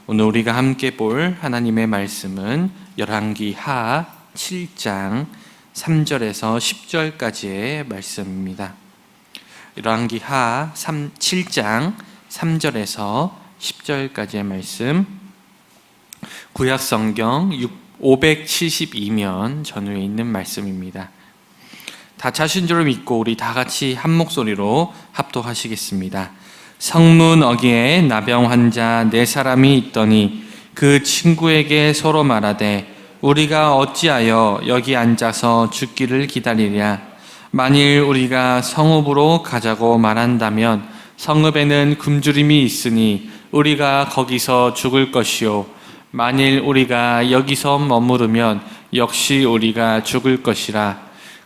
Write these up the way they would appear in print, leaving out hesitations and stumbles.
오늘 우리가 함께 볼 하나님의 말씀은 열왕기 하 7장 3절에서 10절까지의 말씀입니다. 열왕기 하 7장 3절에서 10절까지의 말씀, 구약 성경 572면 전후에 있는 말씀입니다. 다 차신 줄 믿고 우리 다 같이 한 목소리로 합독하시겠습니다. 성문 어귀에 나병 환자 4사람이 있더니 그 친구에게 서로 말하되 우리가 어찌하여 여기 앉아서 죽기를 기다리랴. 만일 우리가 성읍으로 가자고 말한다면 성읍에는 굶주림이 있으니 우리가 거기서 죽을 것이요, 만일 우리가 여기서 머무르면 역시 우리가 죽을 것이라.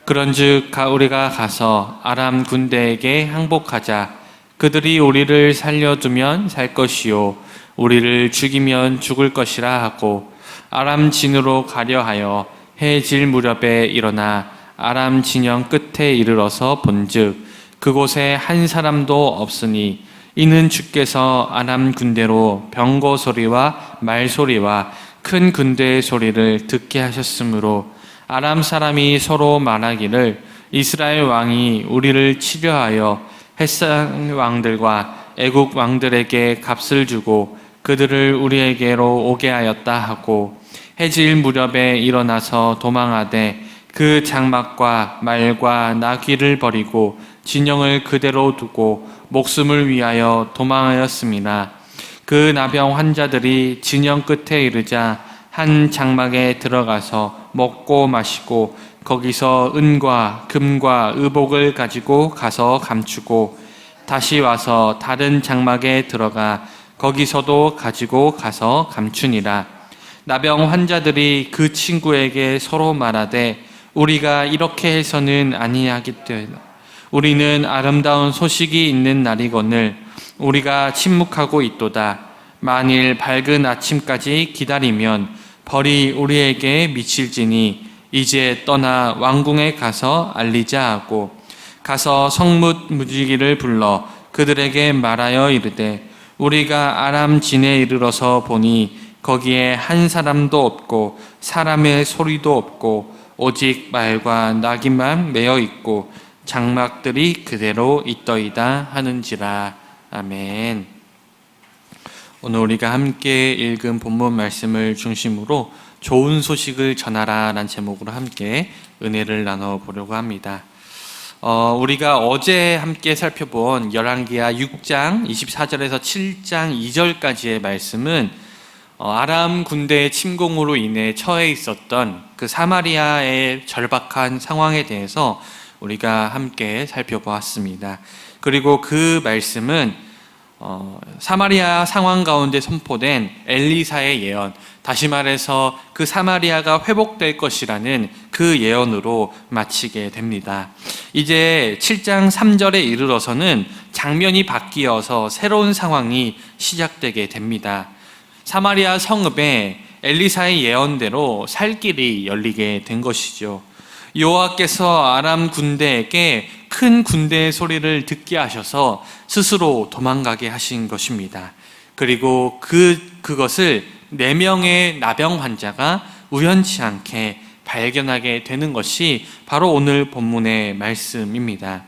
그런즉 우리가 가서 아람 군대에게 항복하자. 그들이 우리를 살려두면 살 것이요, 우리를 죽이면 죽을 것이라 하고 아람 진으로 가려 하여 해 질 무렵에 일어나 아람 진영 끝에 이르러서 본즉 그곳에 한 사람도 없으니 이는 주께서 아람 군대로 병거 소리와 말 소리와 큰 군대의 소리를 듣게 하셨으므로 아람 사람이 서로 말하기를 이스라엘 왕이 우리를 치려하여 헷산 왕들과 애국 왕들에게 값을 주고 그들을 우리에게로 오게 하였다 하고 해질 무렵에 일어나서 도망하되 그 장막과 말과 나귀를 버리고 진영을 그대로 두고 목숨을 위하여 도망하였습니다. 그 나병 환자들이 진영 끝에 이르자 한 장막에 들어가서 먹고 마시고 거기서 은과 금과 의복을 가지고 가서 감추고 다시 와서 다른 장막에 들어가 거기서도 가지고 가서 감추니라. 나병 환자들이 그 친구에게 서로 말하되 우리가 이렇게 해서는 아니하겠되 우리는 아름다운 소식이 있는 날이거늘 우리가 침묵하고 있도다. 만일 밝은 아침까지 기다리면 벌이 우리에게 미칠지니 이제 떠나 왕궁에 가서 알리자 하고 가서 성문 무지기를 불러 그들에게 말하여 이르되 우리가 아람 진에 이르러서 보니 거기에 한 사람도 없고 사람의 소리도 없고 오직 말과 나귀만 매어 있고 장막들이 그대로 있더이다 하는지라. 아멘. 오늘 우리가 함께 읽은 본문 말씀을 중심으로 좋은 소식을 전하라 라는 제목으로 함께 은혜를 나눠보려고 합니다. 우리가 어제 함께 살펴본 열왕기하 6장 24절에서 7장 2절까지의 말씀은 아람 군대의 침공으로 인해 처해 있었던 그 사마리아의 절박한 상황에 대해서 우리가 함께 살펴보았습니다. 그리고 그 말씀은 사마리아 상황 가운데 선포된 엘리사의 예언, 다시 말해서 그 사마리아가 회복될 것이라는 그 예언으로 마치게 됩니다. 이제 7장 3절에 이르러서는 장면이 바뀌어서 새로운 상황이 시작되게 됩니다. 사마리아 성읍에 엘리사의 예언대로 살 길이 열리게 된 것이죠. 여호와께서 아람 군대에게 큰 군대의 소리를 듣게 하셔서 스스로 도망가게 하신 것입니다. 그리고 그것을 4명의 나병 환자가 우연치 않게 발견하게 되는 것이 바로 오늘 본문의 말씀입니다.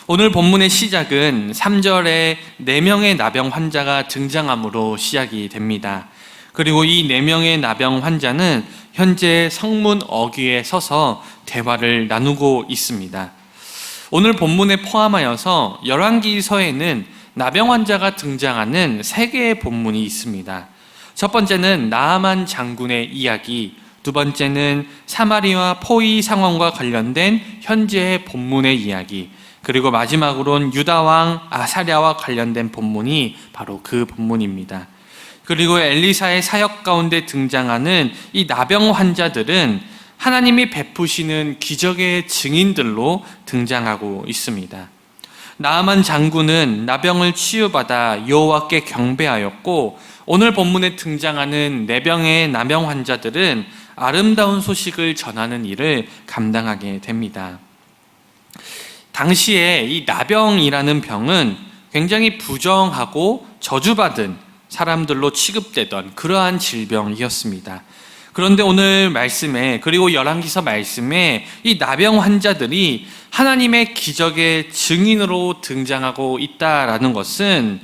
오늘 본문의 시작은 3절에 4명의 나병 환자가 등장함으로 시작이 됩니다. 그리고 이 4명의 나병 환자는 현재 성문 어귀에 서서 대화를 나누고 있습니다. 오늘 본문에 포함하여서 열왕기서에는 나병 환자가 등장하는 3개의 본문이 있습니다. 첫 번째는 나아만 장군의 이야기, 두 번째는 사마리아 포위 상황과 관련된 현재의 본문의 이야기, 그리고 마지막으로는 유다왕 아사랴와 관련된 본문이 바로 그 본문입니다. 그리고 엘리사의 사역 가운데 등장하는 이 나병 환자들은 하나님이 베푸시는 기적의 증인들로 등장하고 있습니다. 나아만 장군은 나병을 치유받아 여호와께 경배하였고, 오늘 본문에 등장하는 4명의 나병 환자들은 아름다운 소식을 전하는 일을 감당하게 됩니다. 당시에 이 나병이라는 병은 굉장히 부정하고 저주받은 사람들로 취급되던 그러한 질병이었습니다. 그런데 오늘 말씀에, 그리고 열왕기서 말씀에 이 나병 환자들이 하나님의 기적의 증인으로 등장하고 있다라는 것은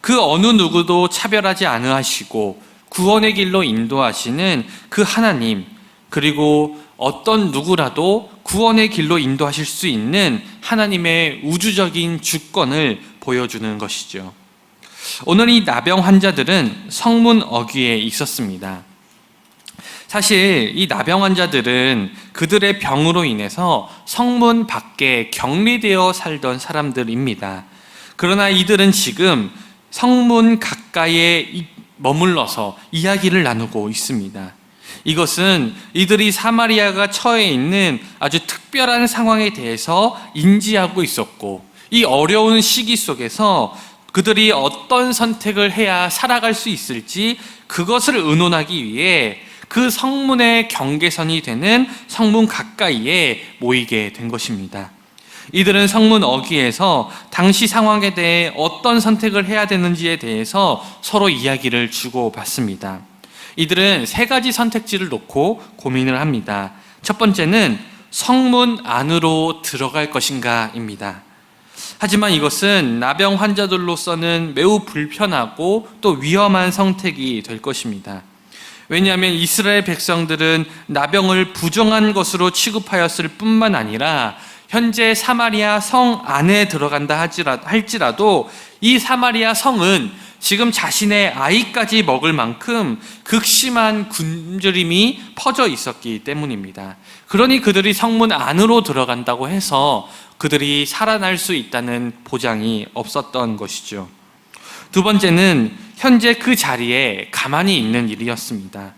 그 어느 누구도 차별하지 않으시고 구원의 길로 인도하시는 그 하나님, 그리고 어떤 누구라도 구원의 길로 인도하실 수 있는 하나님의 우주적인 주권을 보여주는 것이죠. 오늘 이 나병 환자들은 성문 어귀에 있었습니다. 사실 이 나병 환자들은 그들의 병으로 인해서 성문 밖에 격리되어 살던 사람들입니다. 그러나 이들은 지금 성문 가까이에 머물러서 이야기를 나누고 있습니다. 이것은 이들이 사마리아가 처해 있는 아주 특별한 상황에 대해서 인지하고 있었고, 이 어려운 시기 속에서 그들이 어떤 선택을 해야 살아갈 수 있을지 그것을 의논하기 위해 그 성문의 경계선이 되는 성문 가까이에 모이게 된 것입니다. 이들은 성문 어귀에서 당시 상황에 대해 어떤 선택을 해야 되는지에 대해서 서로 이야기를 주고받습니다. 이들은 세 가지 선택지를 놓고 고민을 합니다. 첫 번째는 성문 안으로 들어갈 것인가입니다. 하지만 이것은 나병 환자들로서는 매우 불편하고 또 위험한 선택이 될 것입니다. 왜냐하면 이스라엘 백성들은 나병을 부정한 것으로 취급하였을 뿐만 아니라 현재 사마리아 성 안에 들어간다 할지라도 이 사마리아 성은 지금 자신의 아이까지 먹을 만큼 극심한 굶주림이 퍼져 있었기 때문입니다. 그러니 그들이 성문 안으로 들어간다고 해서 그들이 살아날 수 있다는 보장이 없었던 것이죠. 두 번째는 현재 그 자리에 가만히 있는 일이었습니다.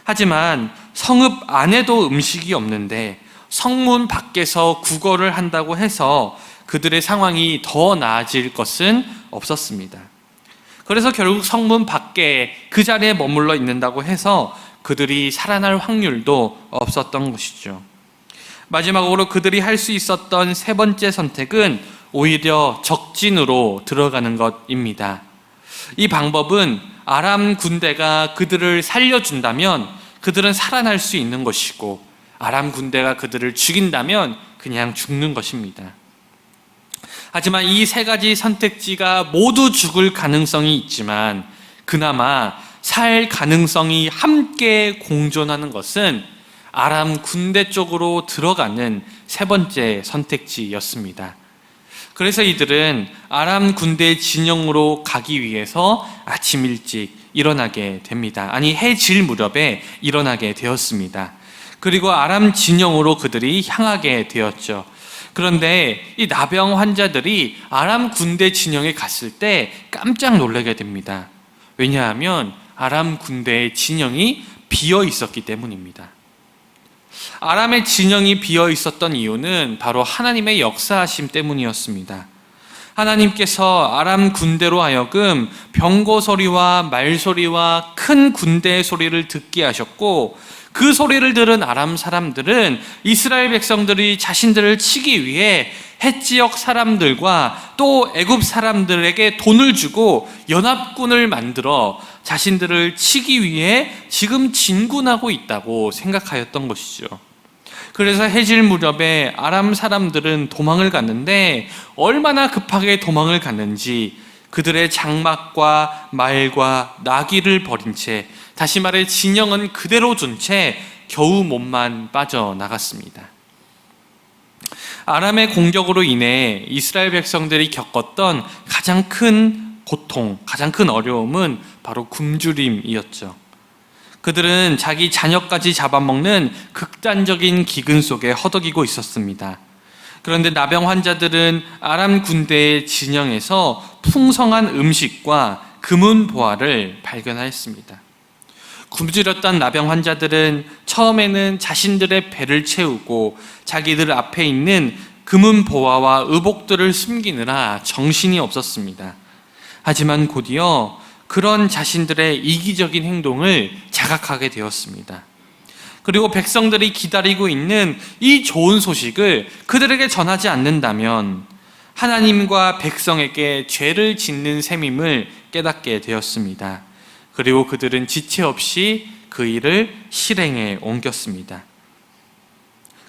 하지만 성읍 안에도 음식이 없는데 성문 밖에서 구걸을 한다고 해서 그들의 상황이 더 나아질 것은 없었습니다. 그래서 결국 성문 밖에 그 자리에 머물러 있는다고 해서 그들이 살아날 확률도 없었던 것이죠. 마지막으로 그들이 할 수 있었던 세 번째 선택은 오히려 적진으로 들어가는 것입니다. 이 방법은 아람 군대가 그들을 살려준다면 그들은 살아날 수 있는 것이고, 아람 군대가 그들을 죽인다면 그냥 죽는 것입니다. 하지만 이 세 가지 선택지가 모두 죽을 가능성이 있지만 그나마 살 가능성이 함께 공존하는 것은 아람 군대 쪽으로 들어가는 세 번째 선택지였습니다. 그래서 이들은 아람 군대 진영으로 가기 위해서 아침 일찍 일어나게 됩니다. 아니, 해 질 무렵에 일어나게 되었습니다. 그리고 아람 진영으로 그들이 향하게 되었죠. 그런데 이 나병 환자들이 아람 군대 진영에 갔을 때 깜짝 놀라게 됩니다. 왜냐하면 아람 군대의 진영이 비어 있었기 때문입니다. 아람의 진영이 비어 있었던 이유는 바로 하나님의 역사하심 때문이었습니다. 하나님께서 아람 군대로 하여금 병거 소리와 말소리와 큰 군대의 소리를 듣게 하셨고, 그 소리를 들은 아람 사람들은 이스라엘 백성들이 자신들을 치기 위해 헷 지역 사람들과 또 애굽 사람들에게 돈을 주고 연합군을 만들어 자신들을 치기 위해 지금 진군하고 있다고 생각하였던 것이죠. 그래서 해질 무렵에 아람 사람들은 도망을 갔는데 얼마나 급하게 도망을 갔는지 그들의 장막과 말과 나귀를 버린 채, 다시 말해 진영은 그대로 둔 채 겨우 몸만 빠져나갔습니다. 아람의 공격으로 인해 이스라엘 백성들이 겪었던 가장 큰 고통, 가장 큰 어려움은 바로 굶주림이었죠. 그들은 자기 자녀까지 잡아먹는 극단적인 기근 속에 허덕이고 있었습니다. 그런데 나병 환자들은 아람 군대의 진영에서 풍성한 음식과 금은 보화를 발견하였습니다. 굶주렸던 나병 환자들은 처음에는 자신들의 배를 채우고 자기들 앞에 있는 금은 보화와 의복들을 숨기느라 정신이 없었습니다. 하지만 곧이어 그런 자신들의 이기적인 행동을 자각하게 되었습니다. 그리고 백성들이 기다리고 있는 이 좋은 소식을 그들에게 전하지 않는다면 하나님과 백성에게 죄를 짓는 셈임을 깨닫게 되었습니다. 그리고 그들은 지체 없이 그 일을 실행에 옮겼습니다.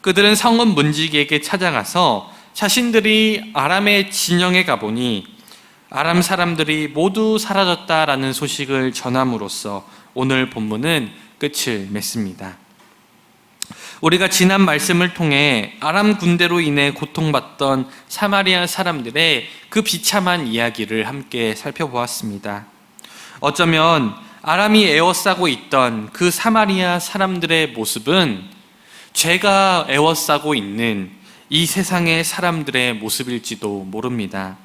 그들은 성읍 문지기에게 찾아가서 자신들이 아람의 진영에 가보니 아람 사람들이 모두 사라졌다라는 소식을 전함으로써 오늘 본문은 끝을 맺습니다. 우리가 지난 말씀을 통해 아람 군대로 인해 고통받던 사마리아 사람들의 그 비참한 이야기를 함께 살펴보았습니다. 어쩌면 아람이 에워싸고 있던 그 사마리아 사람들의 모습은 죄가 에워싸고 있는 이 세상의 사람들의 모습일지도 모릅니다.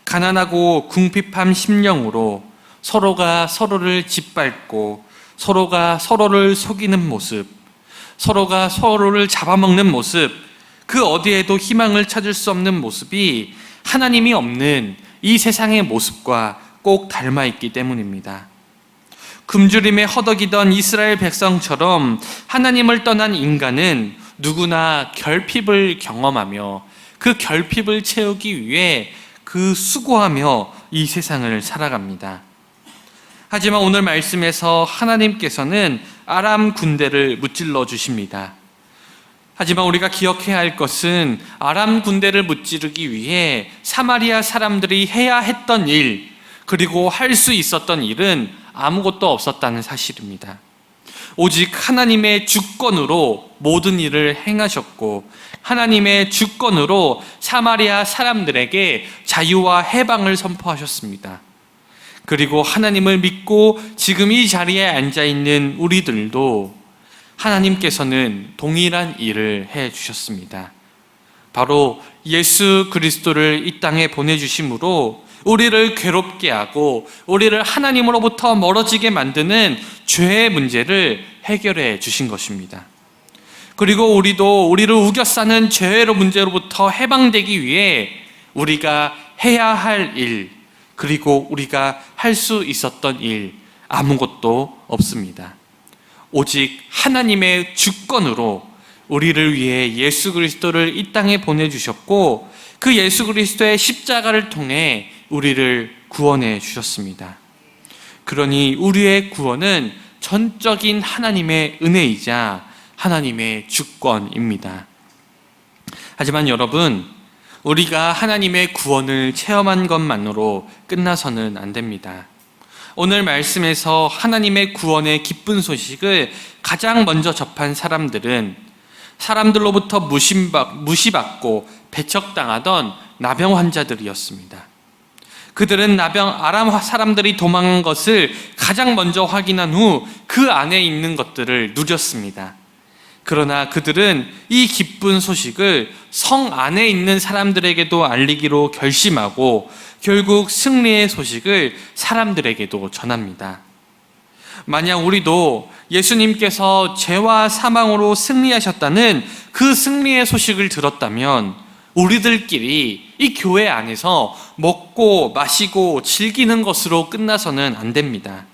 가난하고 궁핍한 심령으로 서로가 서로를 짓밟고 서로가 서로를 속이는 모습, 서로가 서로를 잡아먹는 모습, 그 어디에도 희망을 찾을 수 없는 모습이 하나님이 없는 이 세상의 모습과 꼭 닮아 있기 때문입니다. 굶주림에 허덕이던 이스라엘 백성처럼 하나님을 떠난 인간은 누구나 결핍을 경험하며 그 결핍을 채우기 위해 그 수고하며 이 세상을 살아갑니다. 하지만 오늘 말씀에서 하나님께서는 아람 군대를 무찔러 주십니다. 하지만 우리가 기억해야 할 것은 아람 군대를 무찌르기 위해 사마리아 사람들이 해야 했던 일, 그리고 할 수 있었던 일은 아무것도 없었다는 사실입니다. 오직 하나님의 주권으로 모든 일을 행하셨고 하나님의 주권으로 사마리아 사람들에게 자유와 해방을 선포하셨습니다. 그리고 하나님을 믿고 지금 이 자리에 앉아있는 우리들도 하나님께서는 동일한 일을 해주셨습니다. 바로 예수 그리스도를 이 땅에 보내주심으로 우리를 괴롭게 하고 우리를 하나님으로부터 멀어지게 만드는 죄의 문제를 해결해 주신 것입니다. 그리고 우리도 우리를 우겨싸는 죄의 문제로부터 해방되기 위해 우리가 해야 할 일, 그리고 우리가 할 수 있었던 일 아무것도 없습니다. 오직 하나님의 주권으로 우리를 위해 예수 그리스도를 이 땅에 보내주셨고 그 예수 그리스도의 십자가를 통해 우리를 구원해 주셨습니다. 그러니 우리의 구원은 전적인 하나님의 은혜이자 하나님의 주권입니다. 하지만 여러분, 우리가 하나님의 구원을 체험한 것만으로 끝나서는 안 됩니다. 오늘 말씀에서 하나님의 구원의 기쁜 소식을 가장 먼저 접한 사람들은 사람들로부터 무시받고 배척당하던 나병 환자들이었습니다. 그들은 아람 사람들이 도망한 것을 가장 먼저 확인한 후 그 안에 있는 것들을 누렸습니다. 그러나 그들은 이 기쁜 소식을 성 안에 있는 사람들에게도 알리기로 결심하고 결국 승리의 소식을 사람들에게도 전합니다. 만약 우리도 예수님께서 죄와 사망으로 승리하셨다는 그 승리의 소식을 들었다면 우리들끼리 이 교회 안에서 먹고 마시고 즐기는 것으로 끝나서는 안 됩니다.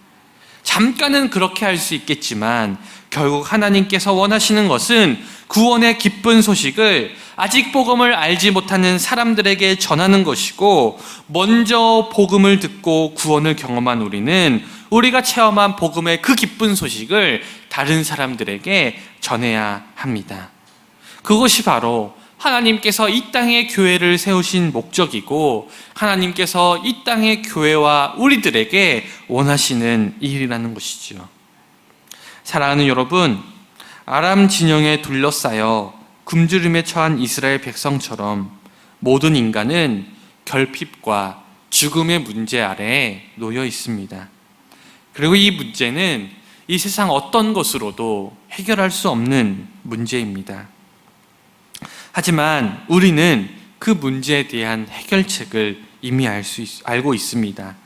잠깐은 그렇게 할 수 있겠지만 결국 하나님께서 원하시는 것은 구원의 기쁜 소식을 아직 복음을 알지 못하는 사람들에게 전하는 것이고, 먼저 복음을 듣고 구원을 경험한 우리는 우리가 체험한 복음의 그 기쁜 소식을 다른 사람들에게 전해야 합니다. 그것이 바로 하나님께서 이 땅에 교회를 세우신 목적이고 하나님께서 이 땅의 교회와 우리들에게 원하시는 일이라는 것이죠. 사랑하는 여러분, 아람 진영에 둘러싸여 굶주림에 처한 이스라엘 백성처럼 모든 인간은 결핍과 죽음의 문제 아래에 놓여 있습니다. 그리고 이 문제는 이 세상 어떤 것으로도 해결할 수 없는 문제입니다. 하지만 우리는 그 문제에 대한 해결책을 이미 알고 있습니다.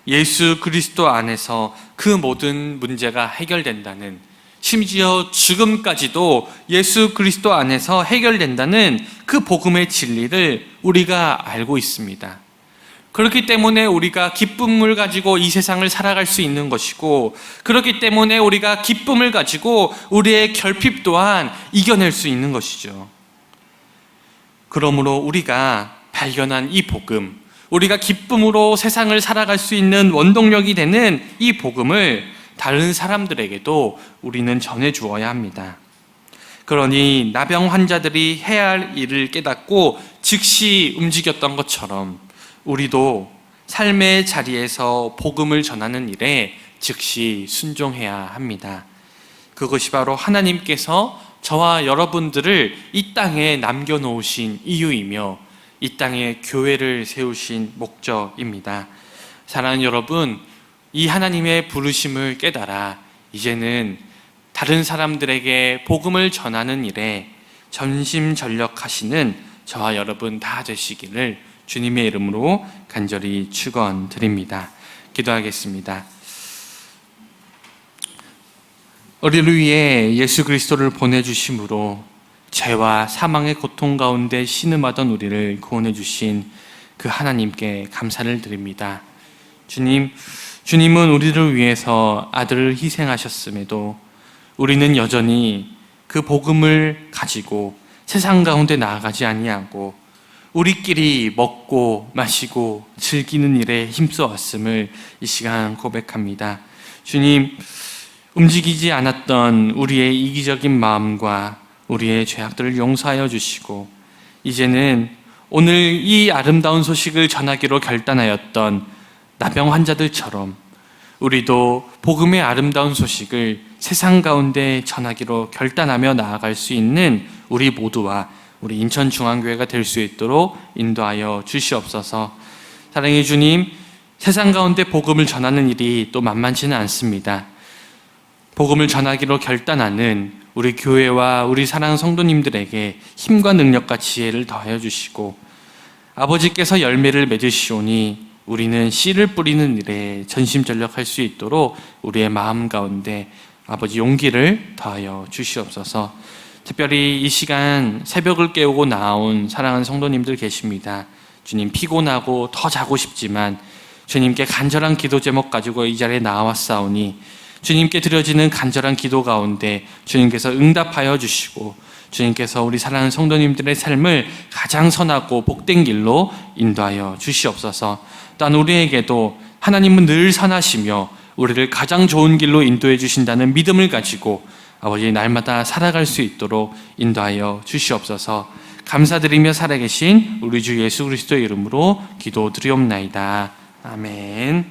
예수 그리스도 안에서 그 모든 문제가 해결된다는, 심지어 죽음까지도 예수 그리스도 안에서 해결된다는 그 복음의 진리를 우리가 알고 있습니다. 그렇기 때문에 우리가 기쁨을 가지고 이 세상을 살아갈 수 있는 것이고, 그렇기 때문에 우리가 기쁨을 가지고 우리의 결핍 또한 이겨낼 수 있는 것이죠. 그러므로 우리가 발견한 이 복음, 우리가 기쁨으로 세상을 살아갈 수 있는 원동력이 되는 이 복음을 다른 사람들에게도 우리는 전해주어야 합니다. 그러니 나병 환자들이 해야 할 일을 깨닫고 즉시 움직였던 것처럼 우리도 삶의 자리에서 복음을 전하는 일에 즉시 순종해야 합니다. 그것이 바로 하나님께서 저와 여러분들을 이 땅에 남겨놓으신 이유이며 이 땅에 교회를 세우신 목적입니다. 사랑하는 여러분, 이 하나님의 부르심을 깨달아 이제는 다른 사람들에게 복음을 전하는 일에 전심전력하시는 저와 여러분 다 되시기를 주님의 이름으로 간절히 축원드립니다. 기도하겠습니다. 우리를 위해 예수 그리스도를 보내주심으로 죄와 사망의 고통 가운데 신음하던 우리를 구원해 주신 그 하나님께 감사를 드립니다. 주님은 우리를 위해서 아들을 희생하셨음에도 우리는 여전히 그 복음을 가지고 세상 가운데 나아가지 아니하고 우리끼리 먹고 마시고 즐기는 일에 힘써왔음을 이 시간 고백합니다. 주님, 움직이지 않았던 우리의 이기적인 마음과 우리의 죄악들을 용서하여 주시고 이제는 오늘 이 아름다운 소식을 전하기로 결단하였던 나병 환자들처럼 우리도 복음의 아름다운 소식을 세상 가운데 전하기로 결단하며 나아갈 수 있는 우리 모두와 우리 인천중앙교회가 될 수 있도록 인도하여 주시옵소서. 사랑의 주님, 세상 가운데 복음을 전하는 일이 또 만만치는 않습니다. 복음을 전하기로 결단하는 우리 교회와 우리 사랑하는 성도님들에게 힘과 능력과 지혜를 더하여 주시고 아버지께서 열매를 맺으시오니 우리는 씨를 뿌리는 일에 전심전력할 수 있도록 우리의 마음 가운데 아버지 용기를 더하여 주시옵소서. 특별히 이 시간 새벽을 깨우고 나온 사랑하는 성도님들 계십니다. 주님, 피곤하고 더 자고 싶지만 주님께 간절한 기도 제목 가지고 이 자리에 나왔사오니 주님께 드려지는 간절한 기도 가운데 주님께서 응답하여 주시고 주님께서 우리 사랑하는 성도님들의 삶을 가장 선하고 복된 길로 인도하여 주시옵소서. 또한 우리에게도 하나님은 늘 선하시며 우리를 가장 좋은 길로 인도해 주신다는 믿음을 가지고 아버지 날마다 살아갈 수 있도록 인도하여 주시옵소서. 감사드리며 살아계신 우리 주 예수 그리스도의 이름으로 기도드리옵나이다. 아멘.